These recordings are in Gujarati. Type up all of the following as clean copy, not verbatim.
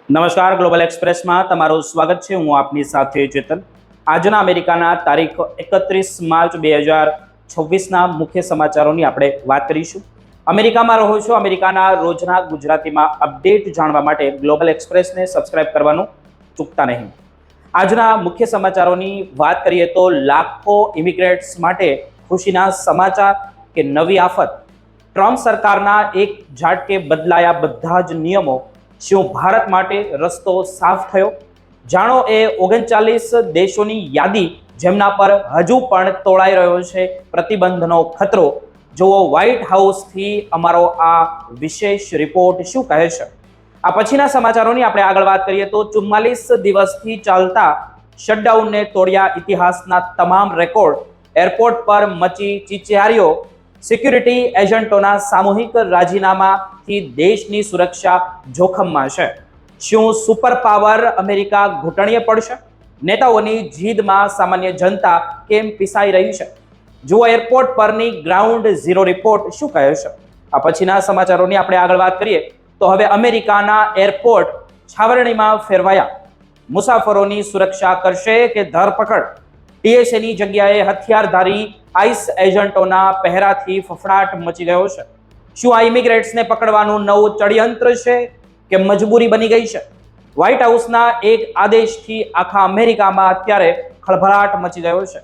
નમસ્કાર, ગ્લોબલ એક્સપ્રેસમાં તમારું સ્વાગત છે। હું આપની સાથે ચેતન। આજના અમેરિકાના તારીખ 31 માર્ચ 2026ના મુખ્ય સમાચારોની આપણે વાત કરીશું। અમેરિકામાં રહો છો, અમેરિકાના રોજના ગુજરાતીમાં અપડેટ જાણવા માટે ગ્લોબલ એક્સપ્રેસને સબસ્ક્રાઇબ કરવાનું ચૂકતા નહીં। આજના મુખ્ય સમાચારોની વાત કરીએ તો લાખો ઇમિગ્રેન્ટ્સ માટે ખુશીના સમાચાર કે નવી આફત। ટ્રમ્પ સરકારના એક ઝાટકે બદલાયા બધા જ નિયમો। શું ભારત માટે રસ્તો સાફ થયો? જાણો એ 39 દેશોની યાદી જેમના પર હજુ પણ તોળાઈ રહ્યો છે પ્રતિબંધનો ખતરો। જુઓ વ્હાઇટ હાઉસથી અમારો આ વિશેષ રિપોર્ટ શું કહે છે। આ પછીના સમાચારોની આપણે આગળ વાત કરીએ તો 44 દિવસથી ચાલતા શટડાઉનને તોડ્યા ઇતિહાસના તમામ રેકોર્ડ। એરપોર્ટ પર મચી ચીચિયારીઓ। સિક્યુરિટી એજન્ટોના સામૂહિક રાજીનામાથી દેશની સુરક્ષા જોખમમાં છે। શું સુપર પાવર અમેરિકા ઘૂંટણીએ પડશે? નેતાઓની જીદમાં સામાન્ય જનતા કેમ પીસાઈ રહી છે? જુઓ એરપોર્ટ પરની ગ્રાઉન્ડ ઝીરો રિપોર્ટ શું કહે છે। આ પછીના સમાચારોની આપણે આગળ વાત કરીએ તો હવે અમેરિકાના એરપોર્ટ છાવરણીમાં ફેરવાયા। મુસાફરોની સુરક્ષા કરશે કે ધરપકડ? ટીએસએની જગ્યાએ હથિયારધારી આઈસ એજન્ટોના પહેરાથી ફફડાટ મચી ગયો છે। શું આ ઇમિગ્રેન્ટ્સને પકડવાનું નવું ષડયંત્ર છે કે મજબૂરી બની ગઈ છે? વ્હાઇટ હાઉસના એક આદેશથી આખા અમેરિકામાં અત્યારે ખળભળાટ મચી ગયો છે।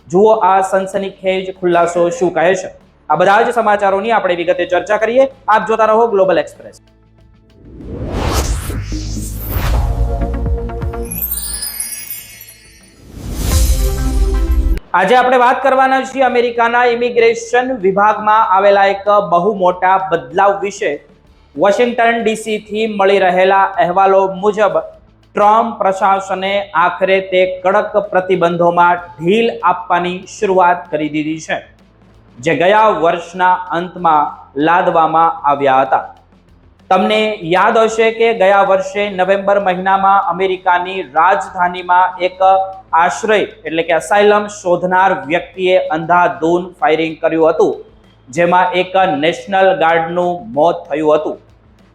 જુઓ આ સનસનીખેજ ખુલાસો શું કહે છે। આ બધા જ સમાચારોની આપણે વિગતે ચર્ચા કરીએ। આપ જોતા રહો ગ્લોબલ એક્સપ્રેસ। આજે આપણે વાત કરવાના છીએ અમેરિકાના ઇમિગ્રેશન વિભાગમાં આવેલા એક બહુ મોટા બદલાવ વિશે। વોશિંગ્ટન ડીસીથી મળી રહેલા અહેવાલો મુજબ ટ્રમ્પ પ્રશાસને આખરે તે કડક પ્રતિબંધોમાં ઢીલ આપવાની શરૂઆત કરી દીધી છે જે ગયા વર્ષના અંતમાં લાદવામાં આવ્યા હતા। તમને યાદ હશે કે ગયા વર્ષે નવેમ્બર મહિનામાં અમેરિકાની રાજધાનીમાં એક આશ્રય એટલે કે અસાઇલમ શોધનાર વ્યક્તિએ અંધાધૂન ફાયરિંગ કર્યું હતું જેમાં એક નેશનલ ગાર્ડનું મોત થયું હતું।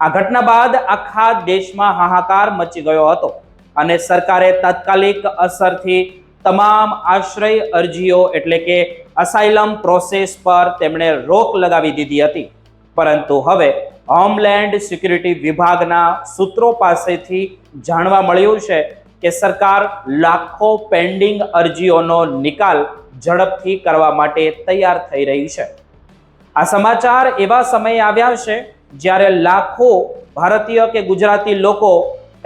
આ ઘટના બાદ આખા દેશમાં હાહાકાર મચી ગયો હતો અને સરકારે તાત્કાલિક અસરથી તમામ આશ્રય અરજીઓ એટલે કે અસાઇલમ પ્રોસેસ પર તેમણે રોક લગાવી દીધી હતી। પરંતુ હવે હોમલેન્ડ સિક્યુરિટી વિભાગના સૂત્રો પાસેથી જાણવા મળ્યું છે કે સરકાર લાખો પેન્ડિંગ અરજીઓનો નિકાલ ઝડપથી કરવા માટે તૈયાર થઈ રહી છે। આ સમાચાર એવા સમયે આવ્યા છે જ્યારે લાખો ભારતીય કે ગુજરાતી લોકો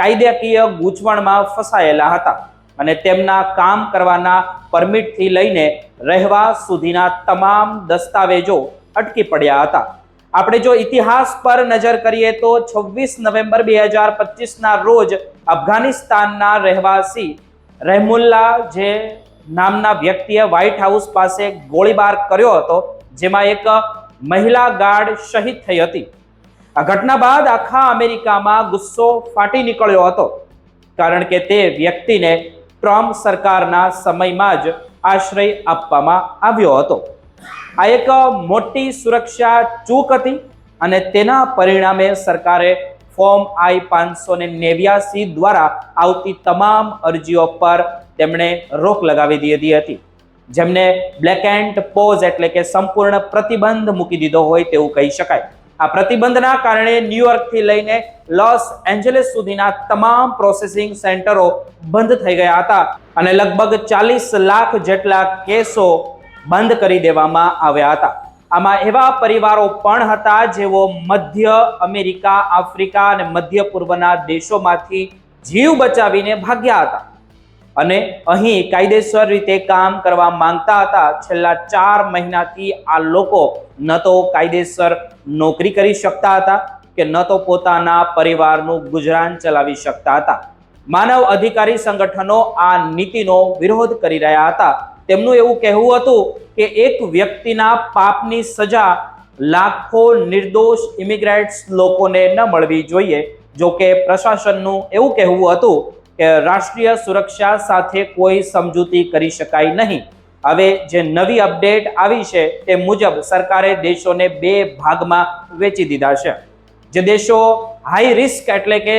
કાયદાકીય ગૂંચવણમાં ફસાયેલા હતા અને તેમના કામ કરવાના પરમિટથી લઈને રહેવા સુધીના તમામ દસ્તાવેજો અટકી પડ્યા હતા। આપણે જો ઇતિહાસ પર નજર કરીએ તો 26 નવેમ્બર 2025ના રોજ અફઘાનિસ્તાનના રહેવાસી રહેમુલ્લા જે નામના વ્યક્તિએ વ્હાઇટ હાઉસ પાસે ગોળીબાર કર્યો હતો જેમાં એક મહિલા ગાર્ડ શહીદ થઈ હતી। આ ઘટના બાદ આખા અમેરિકામાં ગુસ્સો ફાટી નીકળ્યો હતો કારણ કે તે વ્યક્તિને ટ્રમ્પ સરકારના સમયમાં જ આશ્રય આપવામાં આવ્યો હતો। આ એક મોટી સુરક્ષા ચૂક હતી અને તેના પરિણામે સરકારે ફોર્મ I-589 દ્વારા આવતી તમામ અરજીઓ પર તેમણે રોક લગાવી દીધી હતી જેમને બ્લેકેન્ટ પોઝ એટલે કે સંપૂર્ણ પ્રતિબંધ મૂકી દીધો હોય તેવું કહી શકાય। આ પ્રતિબંધના કારણે ન્યુયોર્કથી લઈને લોસ એન્જલિસ સુધીના તમામ પ્રોસેસિંગ સેન્ટરો બંધ થઈ ગયા હતા અને લગભગ 40 લાખ જેટલા કેસો બંધ કરી દેવામાં આવ્યા હતા। આમાં એવા પરિવારો પણ હતા જેઓ મધ્ય અમેરિકા, આફ્રિકા અને મધ્ય પૂર્વના દેશોમાંથી જીવ બચાવીને ભાગ્યા હતા અને અહીં કાયદેસર રીતે કામ કરવા માંગતા હતા। છેલ્લા 4 મહિનાથી આ લોકો ન તો કાયદેસર નોકરી કરી શકતા હતા કે ન તો પોતાના પરિવારનું ગુજરાન ચલાવી શકતા હતા। માનવ અધિકારી સંગઠનો આ નીતિનો વિરોધ કરી રહ્યા હતા। તેમનું એવું કહેવું હતું કે એક વ્યક્તિના પાપની સજા લાખો નિર્દોષ ઇમિગ્રન્ટ્સ લોકોને ન મળવી જોઈએ। જો કે પ્રશાસનનું એવું કહેવું હતું કે રાષ્ટ્રીય સુરક્ષા સાથે કોઈ સમજૂતી કરી શકાય નહીં। હવે જે નવી અપડેટ આવી છે તે મુજબ સરકારે દેશોને 2 ભાગમાં વહેંચી દીધા છે। જે દેશો હાઈ રિસ્ક એટલે કે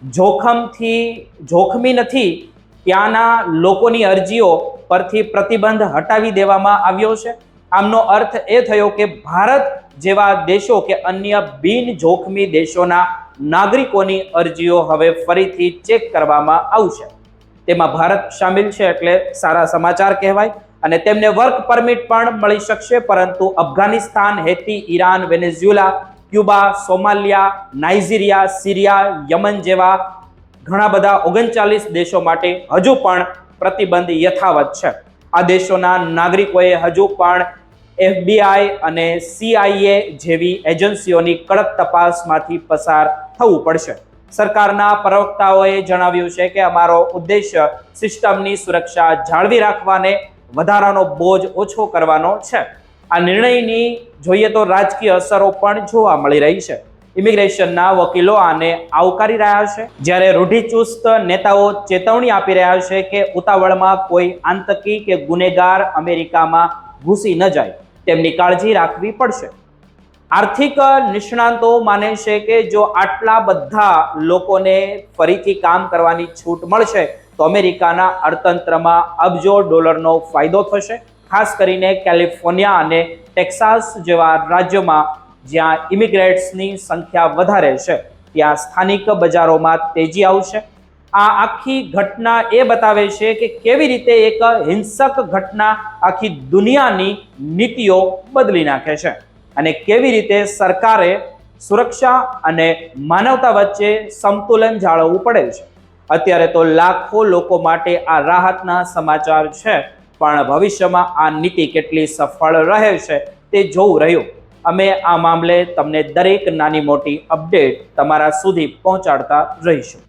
જોખમી નથી ત્યાંના લોકોની અરજીઓ પરથી પ્રતિબંધ હટાવી દેવામાં આવ્યો છે. આમનો અર્થ એ થયો કે ભારત જેવા દેશો કે અન્ય બિન જોખમી દેશોના નાગરિકોની અરજીઓ હવે ફરીથી ચેક કરવામાં આવશે. તેમાં ભારત શામિલ છે એટલે સારા સમાચાર કહેવાય અને તેમને વર્ક પરમિટ પણ મળી શકશે. પરંતુ Afghanistan, Haiti, Iran, Venezuela, Cuba, Somalia, Nigeria, Syria, Yemen જેવા ઘણા બધા 39 દેશો માટે હજુ પણ પ્રતિબંધ યથાવત છે. આ દેશોના નાગરિકોએ હજુ પણ FBI અને CIA જેવી એજન્સીઓની કડક તપાસમાંથી પસાર થવું પડશે. સરકારના પ્રવક્તાઓએ જણાવ્યું છે કે અમારો ઉદ્દેશ્ય સિસ્ટમની સુરક્ષા જાળવી રાખવાને વધારાનો બોજ ઓછો કરવાનો છે. આ નિર્ણયની જોઈએ તો રાજકીય અસરો પણ જોવા મળી રહી છે. ઇમિગ્રેશનના વકીલો આને આવકારી રહ્યા છે, જ્યારે રૂઢિચુસ્ત નેતાઓ ચેતવણી આપી રહ્યા છે કે ઉતાવળમાં કોઈ આતંકી કે ગુનેગાર અમેરિકામાં ઘૂસી ન જાય, તેમની કાળજી રાખવી પડશે. આર્થિક નિષ્ણાતો માને છે કે જો આટલા બધા લોકોને ફરીથી કામ કરવાની છૂટ મળશે તો અમેરિકાના અર્થતંત્રમાં અબજો ડોલરનો ફાયદો થશે. ખાસ કરીને કેલિફોર્નિયા અને ટેક્સાસ જેવા રાજ્યોમાં જ્યાં ઇમિગ્રેન્ટ્સની સંખ્યા વધારે છે, ત્યાં સ્થાનિક બજારોમાં તેજી આવશે. આ આખી ઘટના એ બતાવે છે કે કેવી રીતે એક હિંસક ઘટના આખી દુનિયાની નીતિઓ બદલી નાખે છે અને કેવી રીતે સરકારે સુરક્ષા અને માનવતા વચ્ચે સંતુલન જાળવવું પડે છે. અત્યારે તો લાખો લોકો માટે આ રાહતના સમાચાર છે, પણ ભવિષ્યમાં આ નીતિ કેટલી સફળ રહે છે તે જોવું રહ્યું. અમે આ મામલે તમને દરેક નાની મોટી અપડેટ તમારા સુધી પહોંચાડતા રહીશું.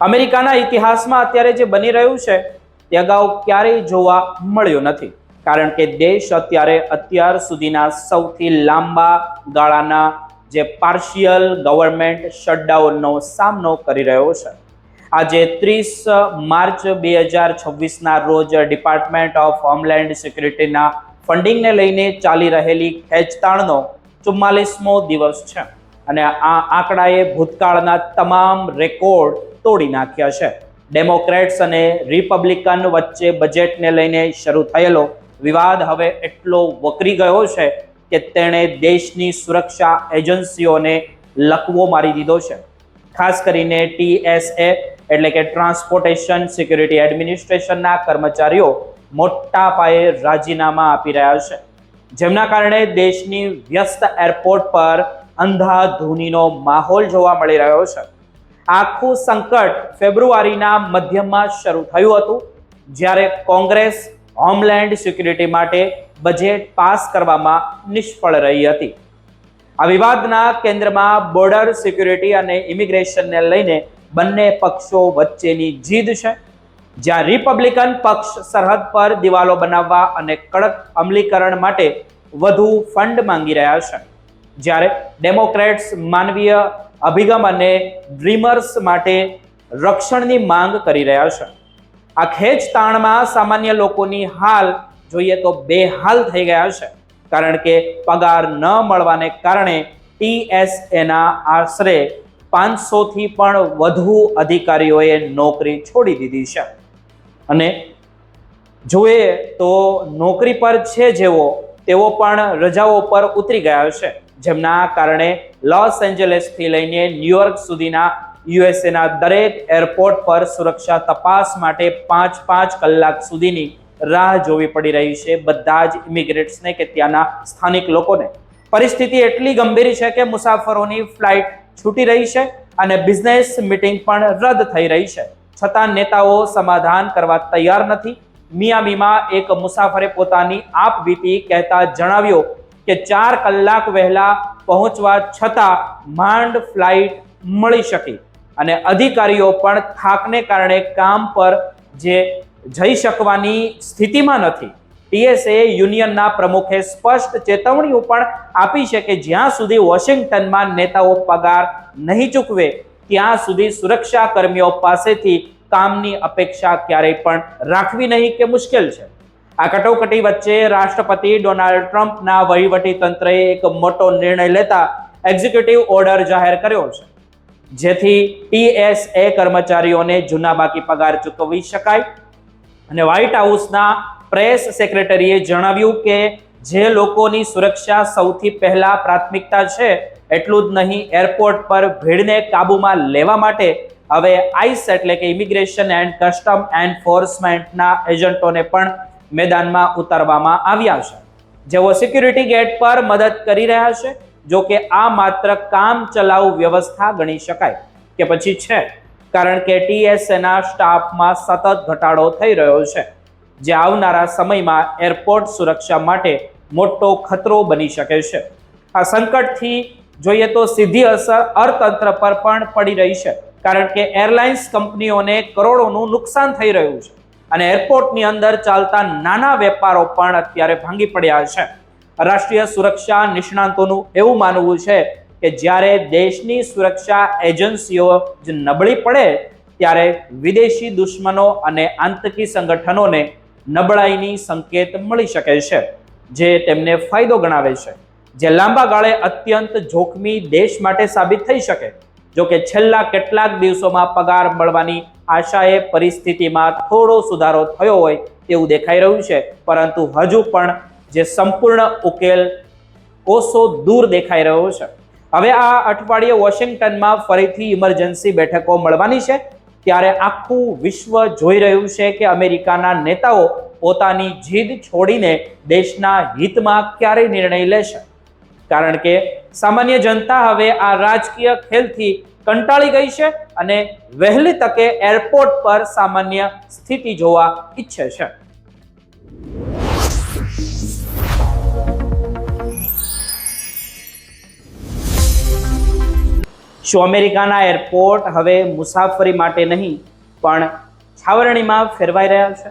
અમેરિકાના ઇતિહાસમાં અત્યારે જે બની રહ્યું છે તે અગાઉ ક્યારેય જોવા મળ્યું નથી, કારણ કે દેશ અત્યાર સુધીના સૌથી લાંબા ગાળાના જે પાર્શિયલ ગવર્મેન્ટ શટડાઉનનો સામનો કરી રહ્યો છે. આજે 30 માર્ચ 2026ના રોજ ડિપાર્ટમેન્ટ ઓફ હોમલેન્ડ સિક્યુરિટીના ફંડિંગને લઈને ચાલી રહેલી ખેંચતાણનો 44મો દિવસ છે અને આ આંકડાએ ભૂતકાળના તમામ રેકોર્ડ તોડી નાખ્યા છે. ડેમોક્રેટ્સ અને રિપબ્લિકન વચ્ચે બજેટને લઈને શરૂ થયેલો વિવાદ હવે એટલો વકરી ગયો છે કે તેણે દેશની સુરક્ષા એજન્સીઓને લકવો મારી દીધો છે. ખાસ કરીને TSA એટલે કે ટ્રાન્સપોર્ટેશન સિક્યુરિટી એડમિનિસ્ટ્રેશનના કર્મચારીઓ મોટા પાયે રાજીનામા આપી રહ્યા છે, જેમના કારણે દેશની વ્યસ્ત એરપોર્ટ પર અંધાધૂનીનો માહોલ જોવા મળી રહ્યો છે. આખું સંકટ ફેબ્રુઆરીના મધ્યમાં શરૂ થયું હતું, જ્યારે કોંગ્રેસ હોમલેન્ડ સિક્યુરિટી માટે બજેટ પાસ કરવામાં નિષ્ફળ રહી હતી. આ વિવાદના કેન્દ્રમાં બોર્ડર સિક્યુરિટી અને ઇમિગ્રેશનને લઈને બંને પક્ષો વચ્ચેની જીદ છે. જ્યાં રિપબ્લિકન પક્ષ સરહદ પર દિવાલો બનાવવા અને કડક અમલીકરણ માટે વધુ ફંડ માંગી રહ્યા છે, જ્યારે ડેમોક્રેટ્સ માનવીય અભિગમ અને ડ્રીમર્સ માટે રક્ષણની માંગ કરી રહ્યા છે. આ ખેંચતાણમાં સામાન્ય લોકોની હાલ જોઈએ તો બેહાલ થઈ ગયા છે, કારણ કે પગાર ન મળવાને કારણે TSAના આશરે 500થી પણ વધુ અધિકારીઓએ નોકરી છોડી દીધી છે. અને જોઈએ તો નોકરી પર છે તેઓ પણ રજાઓ પર ઉતરી ગયા છે, જેમના કારણે લોસ એન્જલસથી લઈને ન્યુયોર્ક સુધીના યુએસએના દરેક એરપોર્ટ પર સુરક્ષા તપાસ માટે 5-5 કલાક સુધીની રાહ જોવી પડી રહી છે બધા જ ઇમિગ્રેન્ટ્સને કે ત્યાંના સ્થાનિક લોકોને. પરિસ્થિતિ એટલી ગંભીર છે કે મુસાફરોની ફ્લાઇટ છૂટી રહી છે અને બિઝનેસ મીટિંગ પણ રદ થઈ રહી છે, છતાં નેતાઓ સમાધાન કરવા તૈયાર નથી. મિયામીમાં એક મુસાફરે પોતાની આપવીતી કહેતા જણાવ્યું કે 4 કલાક વહેલા પહોંચવા છતાં માંડ ફ્લાઇટ મળી શકી અને અધિકારીઓ પણ થાકને કારણે કામ પર જઈ શકવાની સ્થિતિમાં નથી. TSA યુનિયનના પ્રમુખે સ્પષ્ટ ચેતવણીઓ પણ આપી છે કે જ્યાં સુધી વોશિંગ્ટનમાં નેતાઓ પગાર નહીં ચૂકવે ત્યાં સુધી સુરક્ષા કર્મીઓ પાસેથી કામની અપેક્ષા ક્યારેય પણ રાખવી નહીં કે મુશ્કેલ છે. આ કટોકટી વચ્ચે રાષ્ટ્રપતિ ડોનાલ્ડ ટ્રમ્પના વહીવટી તંત્રએ એક મોટો નિર્ણય લેતા એક્ઝિક્યુટિવ ઓર્ડર જાહેર કર્યો છે, જેથી TSA કર્મચારીઓને જૂના બાકી પગાર ચૂકવી શકાય. અને વ્હાઇટ હાઉસના પ્રેસ સેક્રેટરીએ જણાવ્યું કે જે લોકોની સુરક્ષા સૌથી પહેલા પ્રાથમિકતા છે, એટલું જ નહીં, એરપોર્ટ પર ભીડને કાબૂમાં લેવા માટે હવે આઈસ એટલે કે ઇમિગ્રેશન એન્ડ કસ્ટમ એન્ફોર્સમેન્ટના એજન્ટોને પણ મેદાનમાં ઉતારવામાં આવ્યા છે, જેઓ સિક્યુરિટી ગેટ પર મદદ કરી રહ્યા છે. જો કે આ માત્ર કામ ચલાઉ વ્યવસ્થા ગણી શકાય કે પછી છે, કારણ કે TSAના સ્ટાફમાં સતત ઘટાડો થઈ રહ્યો છે, જે આવનારા સમયમાં એરપોર્ટ સુરક્ષા માટે મોટો ખતરો બની શકે છે. આ સંકટથી જોઈએ તો સીધી અસર અર્થતંત્ર પર પણ પડી રહી છે, કારણ કે એરલાઇન્સ કંપનીઓને કરોડોનું નુકસાન થઈ રહ્યું છે અને એરપોર્ટની અંદર ચાલતા નાના વેપારો પણ અત્યારે ભાંગી પડ્યા છે. રાષ્ટ્રીય સુરક્ષા નિષ્ણાતોનું એવું માનવું છે કે જ્યારે દેશની સુરક્ષા એજન્સીઓ જ નબળી પડે ત્યારે વિદેશી દુશ્મનો અને આતંકી સંગઠનોને નબળાઈની સંકેત મળી શકે છે, જે તેમને ફાયદો ગણાવે છે, જે લાંબા ગાળે અત્યંત જોખમી દેશ માટે સાબિત થઈ શકે. જો કે છેલ્લા કેટલાક દિવસોમાં પગાર મળવાની આશાએ પરિસ્થિતિમાં થોડો સુધારો થયો હોય તેવું દેખાઈ રહ્યું છે, પરંતુ હજુ પણ જે સંપૂર્ણ ઉકેલ કોસો દૂર દેખાઈ રહ્યો છે. હવે આ અઠવાડિયે વોશિંગ્ટનમાં ફરીથી ઇમરજન્સી બેઠકો મળવાની છે, ત્યારે આખું વિશ્વ જોઈ રહ્યું છે કે અમેરિકાના નેતાઓ પોતાની જીદ છોડીને દેશના હિતમાં ક્યારે નિર્ણય લેશે, કારણ કે સામાન્ય જનતા હવે આ રાજકીય ખેલથી કંટાળી ગઈ છે અને વહેલી તકે એરપોર્ટ પર સામાન્ય સ્થિતિ જોવા ઈચ્છે છે. શું અમેરિકાના એરપોર્ટ હવે મુસાફરી માટે નહીં પણ છાવરણીમાં ફેરવાઈ રહ્યા છે?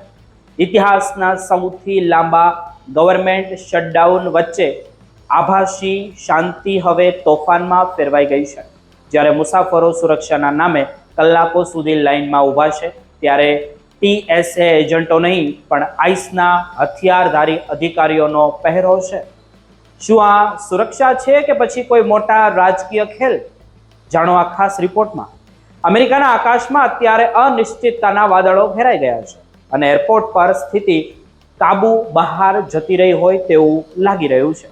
ઇતિહાસના સૌથી લાંબા ગવર્મેન્ટ શટડાઉન વચ્ચે આભાસી શાંતિ હવે તોફાનમાં ફેરવાઈ ગઈ છે. જ્યારે મુસાફરો સુરક્ષાના નામે કલાકો સુધી લાઇનમાં ઊભા છે, ત્યારે TSA એજન્ટો નહીં પણ આઈસના હથિયારધારી અધિકારીઓનો પહેરો છે. શું આ સુરક્ષા છે કે પછી કોઈ મોટા રાજકીય ખેલ? જાણો આ ખાસ રિપોર્ટમાં. અમેરિકાના આકાશમાં અત્યારે અનિશ્ચિતતાના વાદળો ઘેરાઈ ગયા છે અને એરપોર્ટ પર સ્થિતિ કાબુ બહાર જતી રહી હોય તેવું લાગી રહ્યું છે.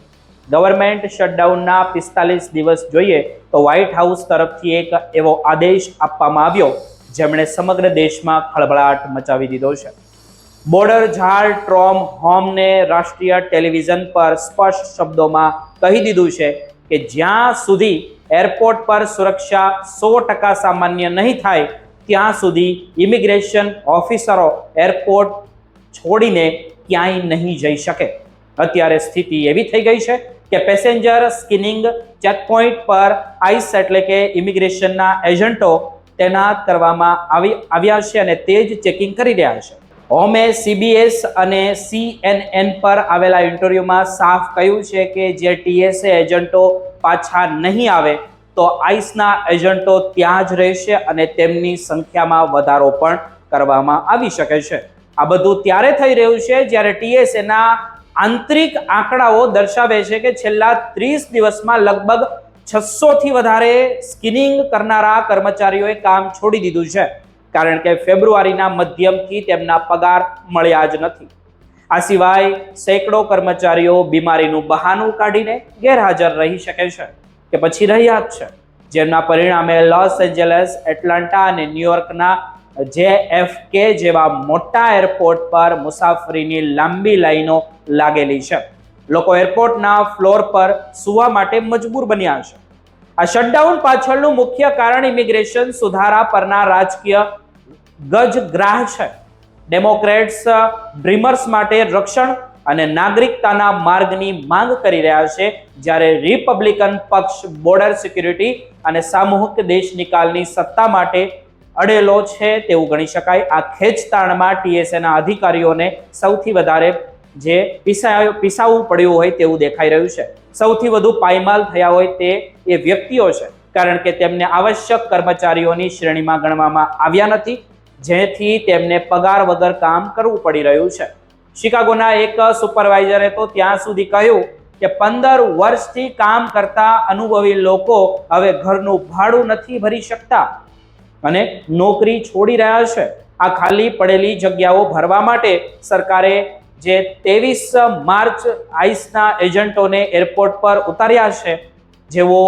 ગવર્મેન્ટ શટડાઉનના 45 દિવસ જોઈએ તો વ્હાઇટ હાઉસ તરફથી એક એવો આદેશ આપવામાં આવ્યો જેમણે સમગ્ર દેશમાં ખળભળાટ મચાવી દીધો છે. બોર્ડર ઝાલ ટ્રોમ હોમને રાષ્ટ્રીય ટેલિવિઝન પર સ્પષ્ટ શબ્દોમાં કહી દીધું છે કે જ્યાં સુધી એરપોર્ટ પર સુરક્ષા 100% સામાન્ય નહીં થાય ત્યાં સુધી ઇમિગ્રેશન ઓફિસરો એરપોર્ટ છોડીને ક્યાંય નહીં જઈ શકે. અત્યારે સ્થિતિ એવી થઈ ગઈ છે કે પેસેન્જર સ્કિનિંગ ચેકપોઇન્ટ પર આઈસ એટલે કે ઇમિગ્રેશનના એજન્ટો તૈનાત કરવામાં આવ્યા છે અને તે જ ચેકિંગ કરી રહ્યા છે. હોમે CBS અને CNN પર આવેલા ઇન્ટરવ્યુમાં સાફ કહ્યું છે કે જે TSA એજન્ટો પાછા નહીં આવે તો આઈસના એજન્ટો ત્યાં જ રહેશે અને તેમની સંખ્યામાં વધારો પણ કરવામાં આવી શકે છે. આ બધું ત્યારે થઈ રહ્યું છે જ્યારે TSAના આંતરિક આંકડાઓ દર્શાવે છે કે છેલ્લા 30 દિવસમાં લગભગ 600 થી વધારે સ્કિનિંગ કરનારા કર્મચારીઓએ કામ છોડી દીધું છે, કારણ કે ફેબ્રુઆરીના મધ્યમથી તેમના પગાર મળ્યા જ નથી. આ સિવાય સેંકડો કર્મચારીઓ બીમારીનું બહાનું કાઢીને ગેરહાજર રહી શકે છે કે પછી રહ્યા જ છે, જેમના પરિણામે લોસ એન્જલસ, એટલાન્ટા અને ન્યુયોર્કના JFK જેવા મોટા એરપોર્ટ પર મુસાફરીની લાંબી લાઈનો લાગેલી છે. લોકો એરપોર્ટના ફ્લોર પર સૂવા માટે મજબૂર બન્યા છે. આ શટડાઉન પાછળનું મુખ્ય કારણ ઇમિગ્રેશન સુધારા પરના રાજકીય ગજગ્રાહ છે. ડેમોક્રેટ્સ ડ્રીમર્સ માટે રક્ષણ અને નાગરિકતાના માર્ગની માંગ કરી રહ્યા છે, જ્યારે રિપબ્લિકન પક્ષ બોર્ડર સિક્યુરિટી અને સામૂહિક દેશ નિકાલની સત્તા માટે અડેલો છે તેવું ગણી શકાય. આ ખેંચતાણમાં TSAના અધિકારીઓને સૌથી વધારે જે પીસાવવું પડ્યું હોય તેવું દેખાઈ રહ્યું છે. સૌથી વધુ પાયમાલ થયા હોય તે એ વ્યક્તિઓ છે, કારણ કે તેમને આવશ્યક કર્મચારીઓની શ્રેણીમાં ગણવામાં આવ્યા નથી, જેથી તેમને પગાર વગર કામ કરવું પડી રહ્યું છે. શિકાગોના એક સુપરવાઇઝરે તો ત્યાં સુધી કહ્યું કે 15 વર્ષથી કામ કરતા અનુભવી લોકો હવે ઘરનું ભાડું નથી ભરી શકતા અને નોકરી છોડી રહ્યા છે. આ ખાલી પડેલી જગ્યાઓ ભરવા માટે સરકારે જે 23 માર્ચ આઈસના એજન્ટોને એરપોર્ટ પર ઉતાર્યા છે, જેઓ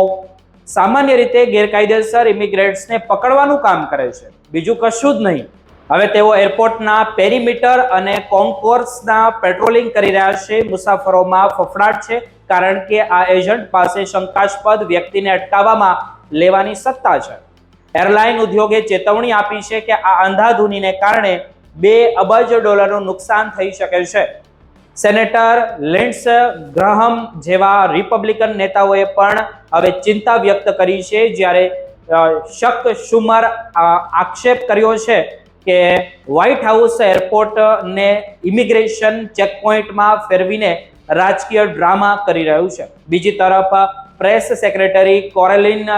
સામાન્ય રીતે ગેરકાયદેસર ઇમિગ્રેન્ટ્સને પકડવાનું કામ કરે છે, બીજું કશું જ નહીં. હવે તેઓ એરપોર્ટના પેરીમીટર અને કોન્કોર્સના પેટ્રોલિંગ કરી રહ્યા છે. મુસાફરોમાં ફફડાટ છે, કારણ કે આ એજન્ટ પાસે શંકાસ્પદ વ્યક્તિને અટકાવવામાં લેવાની સત્તા છે. એરલાઇન ઉદ્યોગે ચેતવણી આપી છે કે આ અંધાધૂનીને કારણે $2 અબજ નુકસાન થઈ શકે છે. સેનેટર લિન્ડસે ગ્રાહમ જેવા રિપબ્લિકન નેતાઓએ પણ હવે ચિંતા વ્યક્ત કરી છે, જ્યારે શક શુમર આક્ષેપ કર્યો છે કે વ્હાઇટ હાઉસ એરપોર્ટને ઇમિગ્રેશન ચેકપોઇન્ટમાં ફેરવીને રાજકીય ડ્રામા કરી રહ્યું છે. બીજી તરફ પ્રેસ સેક્રેટરી કોરેલિન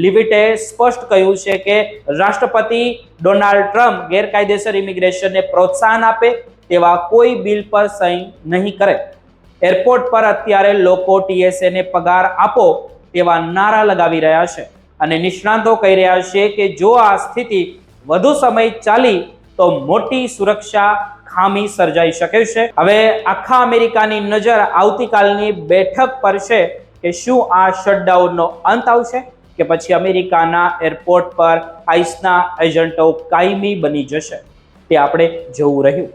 લિવિટે સ્પષ્ટ કહ્યું છે કે રાષ્ટ્રપતિ ડોનાલ્ડ ટ્રમ્પ ગેરકાયદેસર ઇમિગ્રેશનને પ્રોત્સાહન આપે તેવા કોઈ બિલ પર સહી નહીં કરે. એરપોર્ટ પર અત્યારે લોકો TSAને પગાર આપો તેવા નારા લગાવી રહ્યા છે અને નિષ્ણાતો કહી રહ્યા છે કે જો આ સ્થિતિ વધુ સમય ચાલી તો મોટી સુરક્ષા ખામી સર્જાઈ શકે છે. હવે આખા અમેરિકાની નજર આવતીકાલની બેઠક પર છે કે શું આ શટડાઉનનો અંત આવશે કે પછી અમેરિકાના એરપોર્ટ પર આઈસના એજન્ટો કાયમી બની જશે, તે આપણે જોવું રહ્યું.